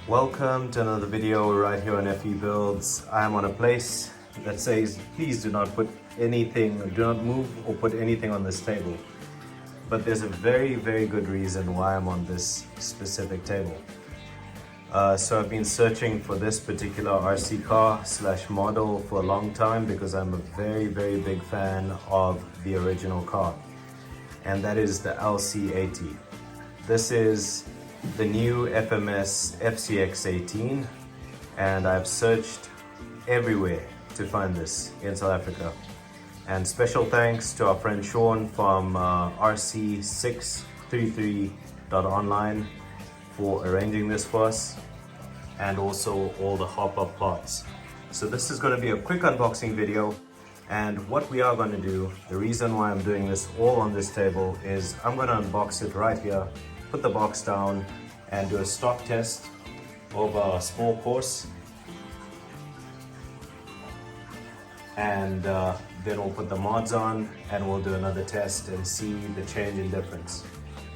Welcome to another video right here on FE Builds. I am on a place that says please do not put anything, do not move or put anything on this table. But there's a very good reason why I'm on this specific table. So I've been searching for this particular RC car / model for a long time because I'm a very big fan of the original car, and that is the LC80. This is the new FMS fcx18, and I've searched everywhere to find this in South Africa. And special thanks to our friend Sean from fcx18.online for arranging this for us, and also all the hop-up parts. So this is going to be a quick unboxing video, and what we are going to do, the reason why I'm doing this all on this table, is I'm going to unbox it right here, put the box down, and do a stock test over a small course, and then we'll put the mods on and we'll do another test and see the change in difference.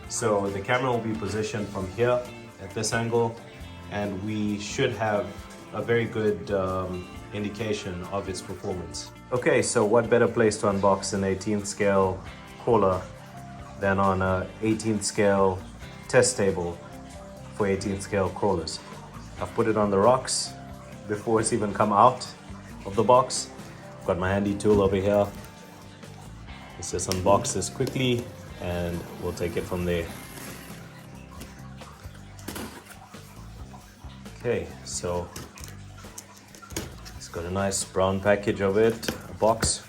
So the camera will be positioned from here at this angle, and we should have a very good indication of its performance. Okay, so what better place to unbox an 18th scale crawler than on a 18th scale test table for 18th scale crawlers. I've put it on the rocks before it's even come out of the box. I've got my handy tool over here. Let's just unbox this quickly and we'll take it from there. Okay, so it's got a nice brown package of it, a box,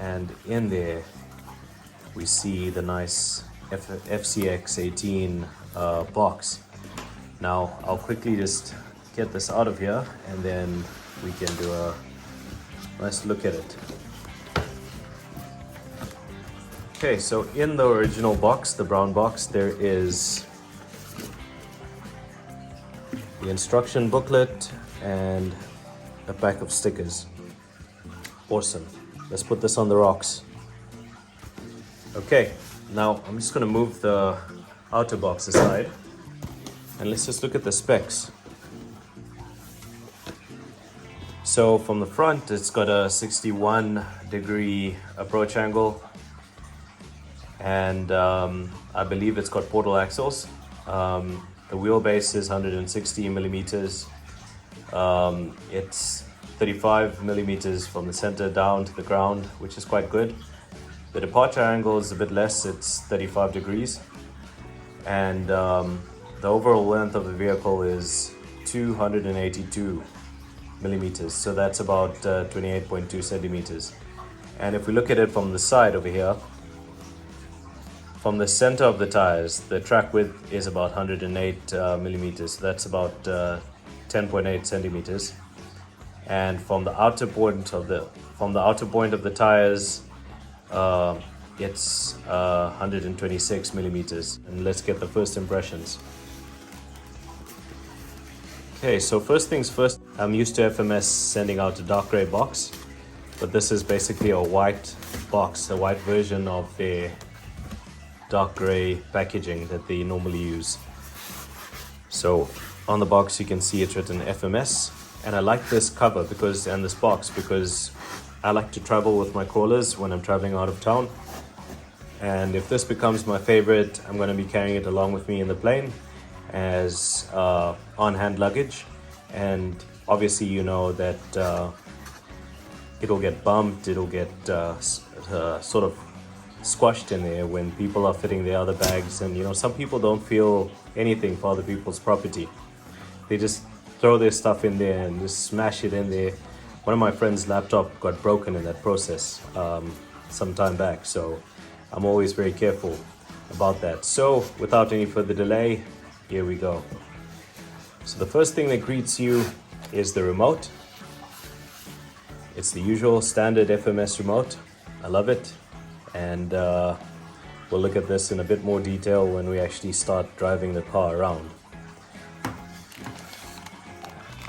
and in there we see the nice FCX18 box. Now I'll quickly just get this out of here and then we can do a nice look at it. Okay, so in the original box, the brown box, there is the instruction booklet and a pack of stickers. Awesome. Let's put this on the rocks. Okay, now I'm just going to move the outer box aside and let's just look at the specs. So from the front, it's got a 61-degree approach angle, and I believe it's got portal axles. The wheelbase is 160 millimeters. It's 35 millimeters from the center down to the ground, which is quite good. The departure angle is a bit less, it's 35 degrees. And the overall length of the vehicle is 282 millimeters, so that's about 28.2 centimeters. And if we look at it from the side over here, from the center of the tires, the track width is about 108 millimeters, so that's about 10.8 centimeters. And from the outer point of the tires, it's 126 millimeters. And let's get the first impressions. Okay, so first things first, I'm used to FMS sending out a dark gray box, but this is basically a white box, a white version of their dark gray packaging that they normally use. So on the box you can see it's written FMS, and I like this cover and this box because I like to travel with my crawlers when I'm traveling out of town, and if this becomes my favorite, I'm going to be carrying it along with me in the plane as on-hand luggage. And obviously you know that it'll get bumped, it'll get sort of squashed in there when people are fitting their other bags, and you know, some people don't feel anything for other people's property. They just throw their stuff in there and just smash it in there. One of my friend's laptop got broken in that process some time back, so I'm always very careful about that. So without any further delay, here we go. So the first thing that greets you is the remote. It's the usual standard FMS remote. I love it, and we'll look at this in a bit more detail when we actually start driving the car around.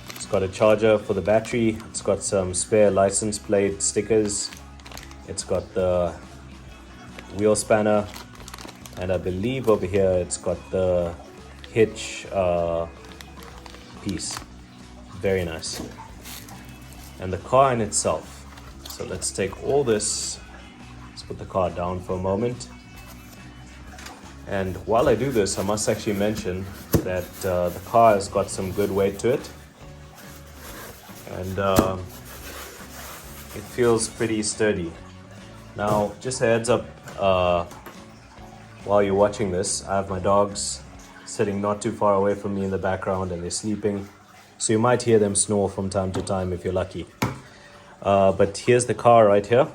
It's got a charger for the battery. It's got some spare license plate stickers. It's got the wheel spanner, and I believe over here it's got the hitch piece. Very nice. And the car in itself. So let's take all this, let's put the car down for a moment. And while I do this, I must actually mention that the car has got some good weight to it. And it feels pretty sturdy. Now, just a heads up, while you're watching this, I have my dogs sitting not too far away from me in the background and they're sleeping. So you might hear them snore from time to time if you're lucky. But here's the car right here.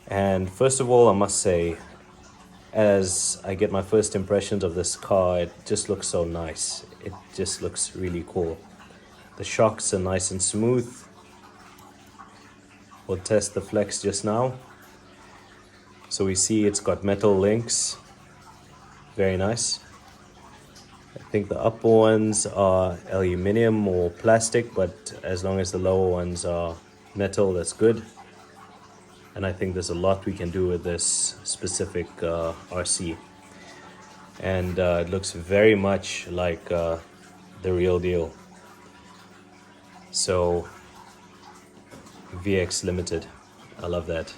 And first of all, I must say, as I get my first impressions of this car, it just looks so nice. It just looks really cool. The shocks are nice and smooth. We'll test the flex just now. So we see it's got metal links. Very nice. I think the upper ones are aluminum or plastic, but as long as the lower ones are metal, that's good. And I think there's a lot we can do with this specific RC. And it looks very much like the real deal. So, VX Limited. I love that.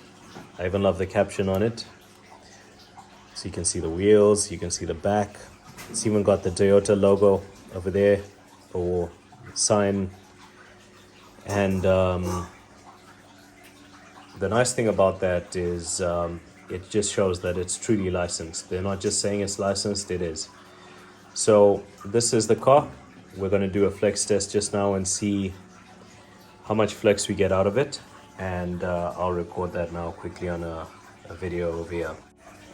I even love the caption on it. So you can see the wheels, you can see the back. It's even got the Toyota logo over there, or sign. And the nice thing about that is it just shows that it's truly licensed. They're not just saying it's licensed, it is. So this is the car. We're going to do a flex test just now and see how much flex we get out of it. And I'll record that now quickly on a video over here.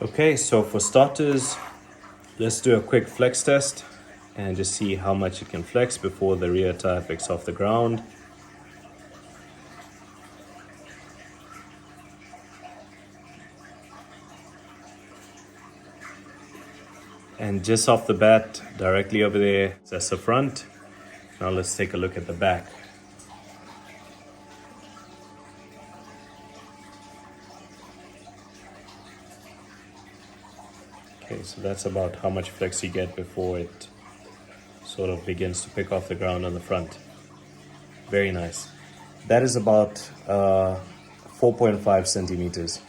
Okay, so for starters, let's do a quick flex test and just see how much it can flex before the rear tire picks off the ground. And just off the bat, directly over there, that's the front. Now let's take a look at the back. Okay, so that's about how much flex you get before it sort of begins to pick off the ground on the front. Very nice. That is about 4.5 centimeters.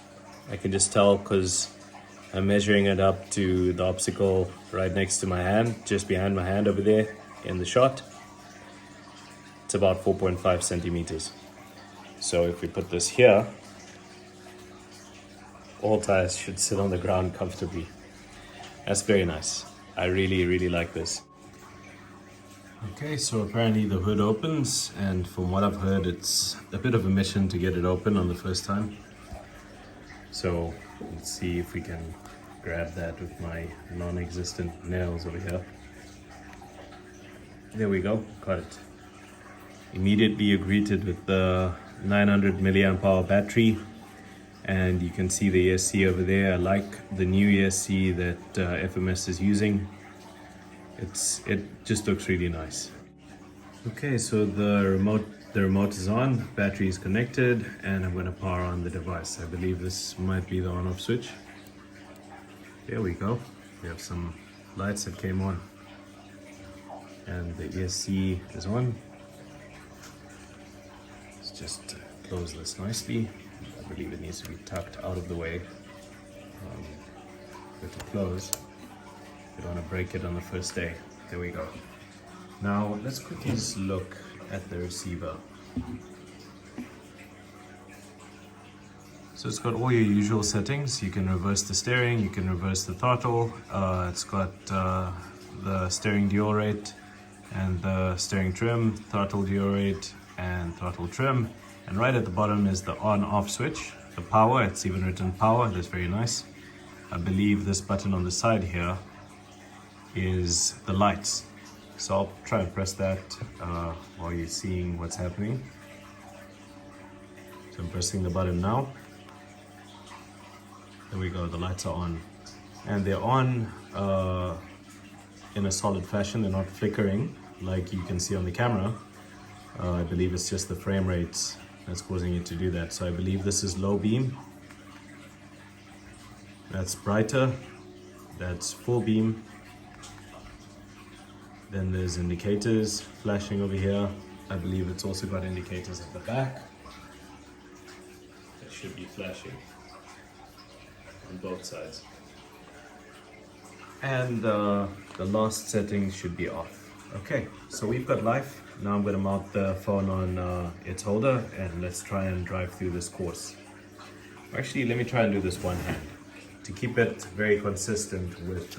I can just tell because I'm measuring it up to the obstacle right next to my hand, just behind my hand over there in the shot. It's about 4.5 centimeters. So if we put this here, all tires should sit on the ground comfortably. That's very nice. I really, really like this. Okay, so apparently the hood opens, and from what I've heard, it's a bit of a mission to get it open on the first time. So let's see if we can grab that with my non-existent nails over here. There we go, got it. Immediately you're greeted with the 900 milliamp hour battery, and you can see the ESC over there. I like the new ESC that FMS is using. It just looks really nice. Okay, so the remote is on, battery is connected, and I'm going to power on the device. I believe this might be the on-off switch. There we go. We have some lights that came on, and the ESC is on. Let's just close this nicely. I believe it needs to be tucked out of the way with the close. You don't want to break it on the first day. There we go. Now let's quickly just look at the receiver. So it's got all your usual settings. You can reverse the steering, you can reverse the throttle. It's got the steering dual rate and the steering trim, throttle dual rate and throttle trim. And right at the bottom is the on-off switch, the power. It's even written power. That's very nice. I believe this button on the side here is the lights. So I'll try and press that while you're seeing what's happening. So I'm pressing the button now. There we go, the lights are on. And they're on in a solid fashion. They're not flickering like you can see on the camera. I believe it's just the frame rates that's causing it to do that. So I believe this is low beam. That's brighter. That's full beam. Then there's indicators flashing over here. I believe it's also got indicators at the back. It should be flashing on both sides. And the last setting should be off. Okay, so we've got life. Now I'm going to mount the phone on its holder and let's try and drive through this course. Actually, let me try and do this one hand to keep it very consistent with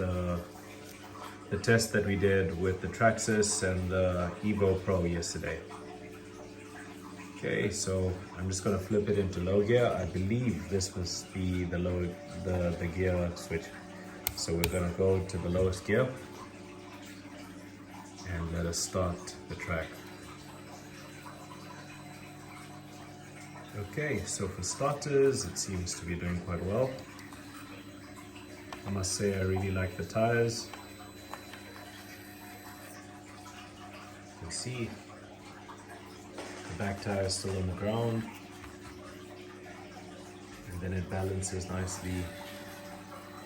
the test that we did with the Traxxas and the Evo Pro yesterday. Okay, so I'm just going to flip it into low gear. I believe this was the gear switch. So we're going to go to the lowest gear and let us start the track. Okay, so for starters, it seems to be doing quite well. I must say I really like the tires. You can see the back tire is still on the ground, and then it balances nicely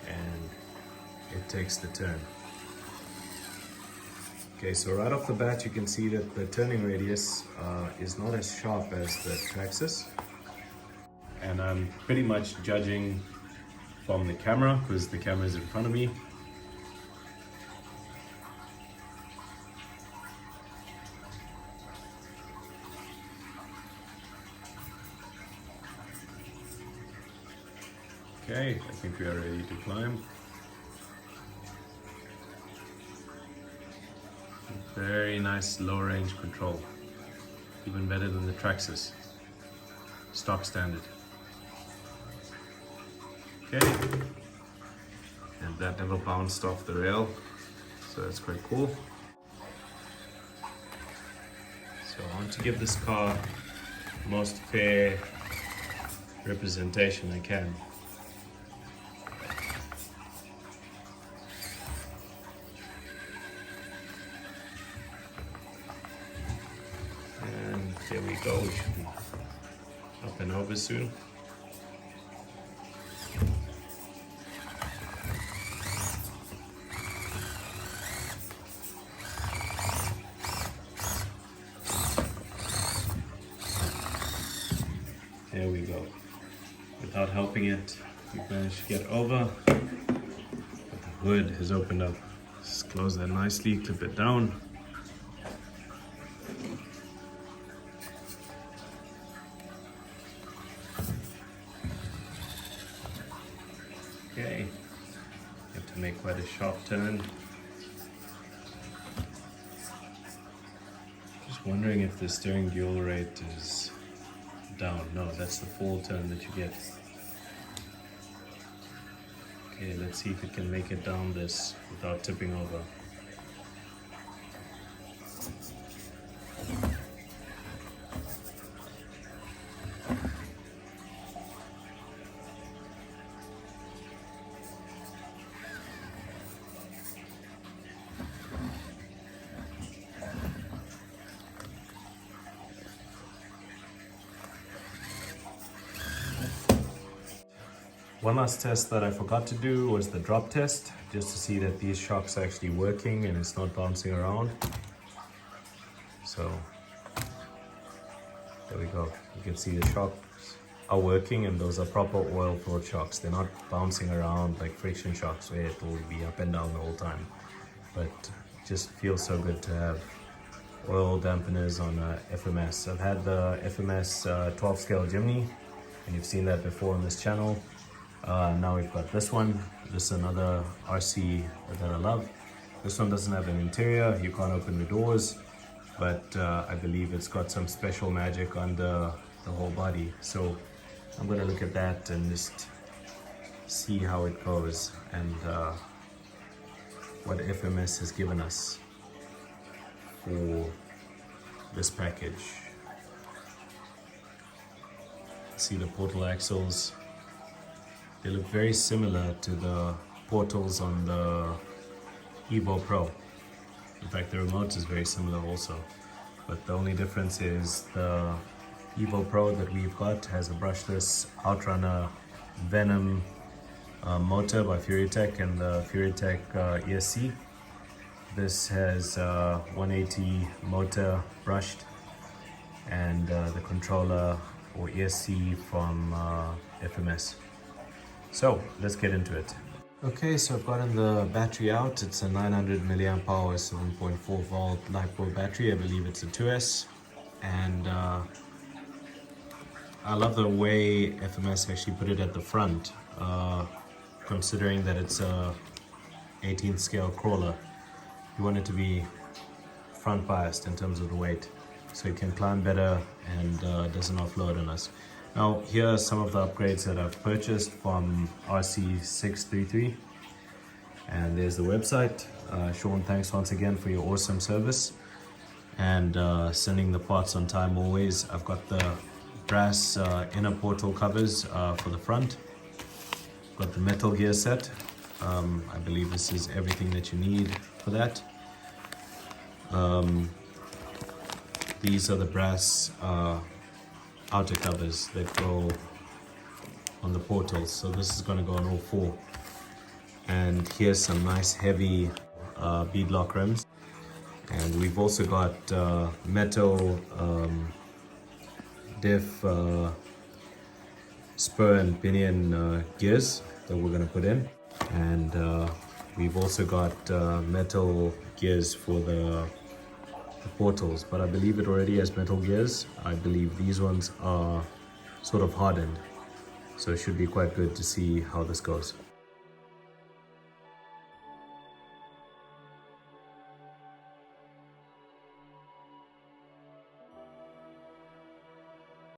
and it takes the turn. Okay, so right off the bat you can see that the turning radius is not as sharp as the Traxxas, and I'm pretty much judging from the camera because the camera is in front of me. Okay, I think we are ready to climb. Very nice low range control, even better than the Traxxas, stock standard. Okay, and that never bounced off the rail, so that's quite cool. So I want to give this car the most fair representation I can. There we go, we should be up and over soon. There we go. Without helping it, we managed to get over. But the hood has opened up. Just close that nicely, clip it down. Okay, you have to make quite a sharp turn. Just wondering if the steering dual rate is down. No, that's the full turn that you get. Okay, let's see if it can make it down this without tipping over. One last test that I forgot to do was the drop test, just to see that these shocks are actually working and it's not bouncing around. So there we go. You can see the shocks are working, and those are proper oil filled shocks. They're not bouncing around like friction shocks where it will be up and down the whole time. But it just feels so good to have oil dampeners on a FMS. I've had the FMS 12 scale Jimny, and you've seen that before on this channel. Now we've got this one. This is another RC that I love. This one doesn't have an interior, you can't open the doors, but I believe it's got some special magic on the whole body. So I'm going to look at that and just see how it goes and what FMS has given us for this package. See the portal axles. They look very similar to the portals on the Evo Pro. In fact, the remote is very similar also. But the only difference is the Evo Pro that we've got has a brushless Outrunner Venom motor by Furytech and the Furytech ESC. This has 180 motor brushed, and the controller or ESC from FMS. So let's get into it. Okay, so I've gotten the battery out. It's a 900 milliamp hour, 7.4 volt LiPo battery. I believe it's a 2S, and I love the way FMS actually put it at the front, considering that it's a 18th scale crawler. You want it to be front biased in terms of the weight, so it can climb better and doesn't offload on us. Now here are some of the upgrades that I've purchased from FCx18, and there's the website. Sean, thanks once again for your awesome service and sending the parts on time always. I've got the brass inner portal covers for the front. Got the metal gear set. I believe this is everything that you need for that. These are the brass outer covers that go on the portals, so this is going to go on all four. And here's some nice heavy beadlock rims, and we've also got metal diff spur and pinion gears that we're going to put in, and we've also got metal gears for the portals, but I believe it already has metal gears. I believe these ones are sort of hardened, so it should be quite good to see how this goes.